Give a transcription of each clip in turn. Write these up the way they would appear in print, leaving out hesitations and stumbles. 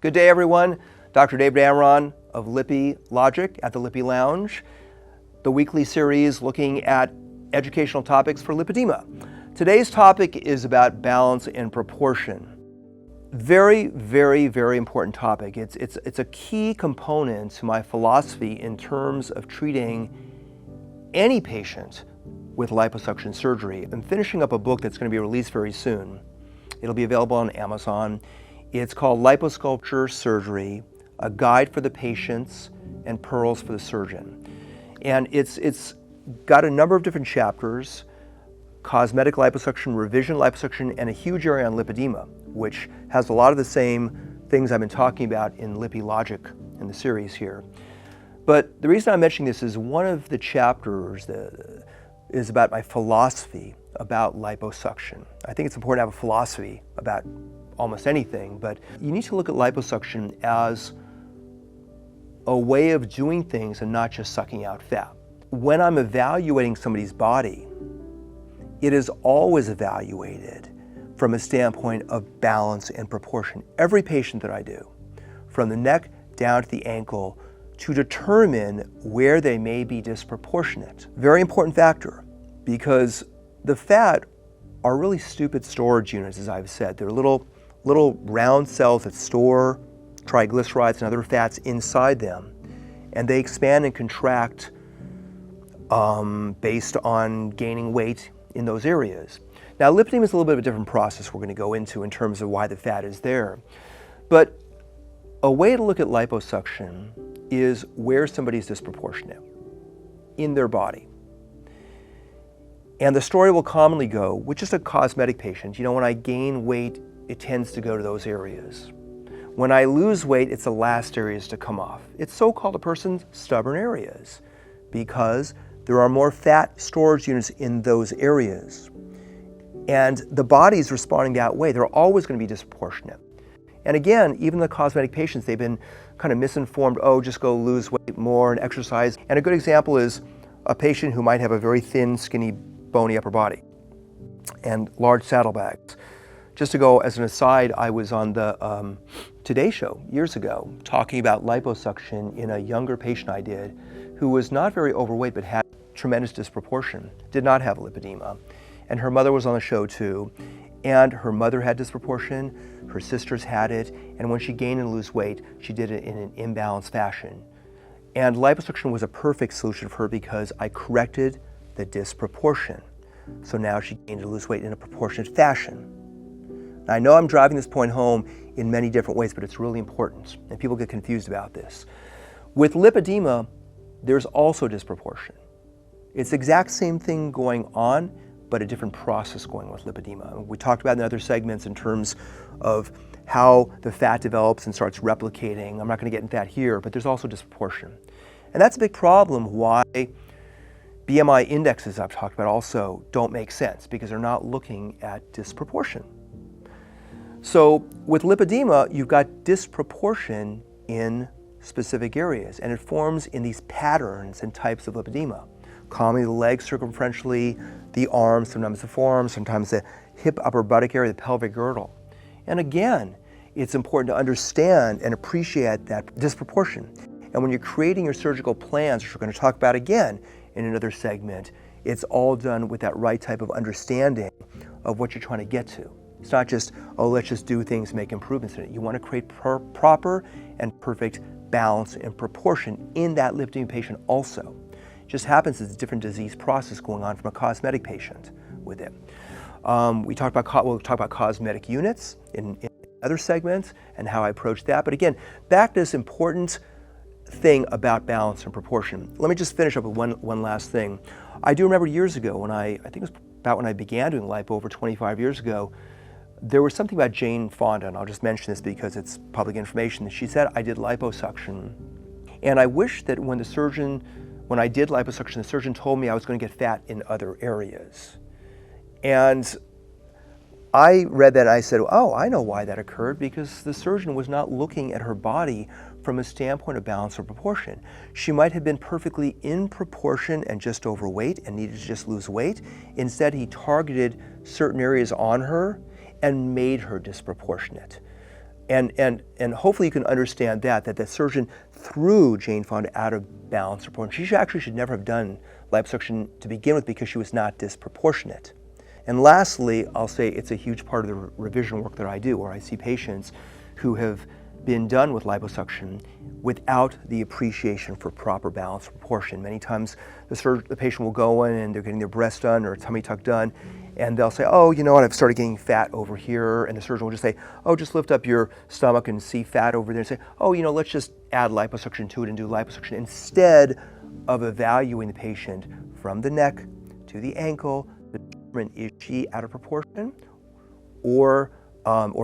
Good day, everyone. Dr. David Amron of Lippy Logic at the Lippy Lounge, the weekly series looking at educational topics for lipedema. Today's topic is about balance and proportion. Very, very, very important topic. It's a key component to my philosophy in terms of treating any patient with liposuction surgery. I'm finishing up a book that's going to be released very soon. It'll be available on Amazon. It's called Liposculpture Surgery, a guide for the patients and pearls for the surgeon. And it's got a number of different chapters: cosmetic liposuction, revision liposuction, and a huge area on lipedema, which has a lot of the same things I've been talking about in Lippy Logic in the series here. But the reason I'm mentioning this is one of the chapters is about my philosophy about liposuction. I think it's important to have a philosophy about almost anything, but you need to look at liposuction as a way of doing things and not just sucking out fat. When I'm evaluating somebody's body, it is always evaluated from a standpoint of balance and proportion. Every patient that I do, from the neck down to the ankle, to determine where they may be disproportionate. Very important factor, because the fat are really stupid storage units, as I've said. They're little round cells that store triglycerides and other fats inside them, and they expand and contract based on gaining weight in those areas. Now, lipedema is a little bit of a different process we're going to go into in terms of why the fat is there. But a way to look at liposuction is where somebody's disproportionate in their body. And the story will commonly go with just a cosmetic patient. You know, when I gain weight, it tends to go to those areas. When I lose weight, it's the last areas to come off. It's so-called a person's stubborn areas because there are more fat storage units in those areas. And the body's responding that way. They're always going to be disproportionate. And again, even the cosmetic patients, they've been kind of misinformed. Oh, just go lose weight more and exercise. And a good example is a patient who might have a very thin, skinny, bony upper body and large saddlebags. Just to go as an aside, I was on the Today Show years ago talking about liposuction in a younger patient I did who was not very overweight but had tremendous disproportion, did not have lipedema. And her mother was on the show too. And her mother had disproportion, her sisters had it, and when she gained and lose weight, she did it in an imbalanced fashion. And liposuction was a perfect solution for her because I corrected the disproportion. So now she gained and lose weight in a proportionate fashion. Now, I know I'm driving this point home in many different ways, but it's really important, and people get confused about this. With lipedema, there's also disproportion. It's the exact same thing going on, but a different process going with lipedema. We talked about in other segments in terms of how the fat develops and starts replicating. I'm not going to get into that here, but there's also disproportion. And that's a big problem why BMI indexes I've talked about also don't make sense, because they're not looking at disproportion. So with lipedema, you've got disproportion in specific areas, and it forms in these patterns and types of lipedema. Commonly the legs circumferentially, the arms, sometimes the forearms, sometimes the hip upper buttock area, the pelvic girdle. And again, it's important to understand and appreciate that disproportion. And when you're creating your surgical plans, which we're going to talk about again in another segment, it's all done with that right type of understanding of what you're trying to get to. It's not just, oh, let's just do things, make improvements in it. You want to create proper and perfect balance and proportion in that lipedema patient also. It just happens it's a different disease process going on from a cosmetic patient with it. We'll talk about cosmetic units in other segments and how I approach that. But again, back to this important thing about balance and proportion. Let me just finish up with one last thing. I do remember years ago when I think it was about when I began doing lipo over 25 years ago, there was something about Jane Fonda, and I'll just mention this because it's public information. She said I did liposuction, and I wish that when I did liposuction, the surgeon told me I was going to get fat in other areas. And I read that and I said, oh, I know why that occurred, because the surgeon was not looking at her body from a standpoint of balance or proportion. She might have been perfectly in proportion and just overweight and needed to just lose weight. Instead, he targeted certain areas on her and made her disproportionate. And hopefully you can understand that the surgeon threw Jane Fonda out of balance proportion. She actually should never have done liposuction to begin with because she was not disproportionate. And lastly, I'll say it's a huge part of the revision work that I do, where I see patients who have been done with liposuction without the appreciation for proper balance proportion. Many times the patient will go in and they're getting their breast done or tummy tuck done, and they'll say, oh, you know what, I've started getting fat over here, and the surgeon will just say, oh, just lift up your stomach and see fat over there, and say, oh, you know, let's just add liposuction to it and do liposuction, instead of evaluating the patient from the neck to the ankle, to determine is she out of proportion, or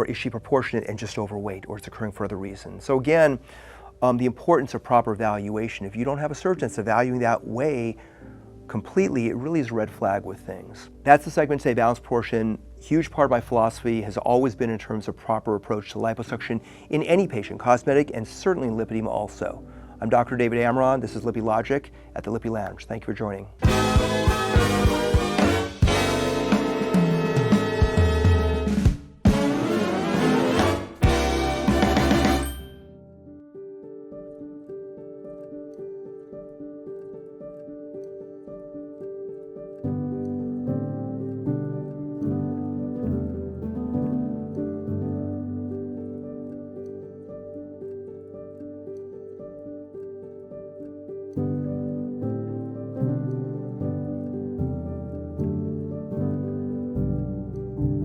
is she proportionate and just overweight, or it's occurring for other reasons. So again, the importance of proper evaluation. If you don't have a surgeon that's evaluating that way completely, it really is a red flag with things. That's the segment today, balance proportion. Huge part of my philosophy has always been in terms of proper approach to liposuction in any patient, cosmetic and certainly in lipedema also. I'm Dr. David Amron. This is Lippy Logic at the Lippy Lounge. Thank you for joining.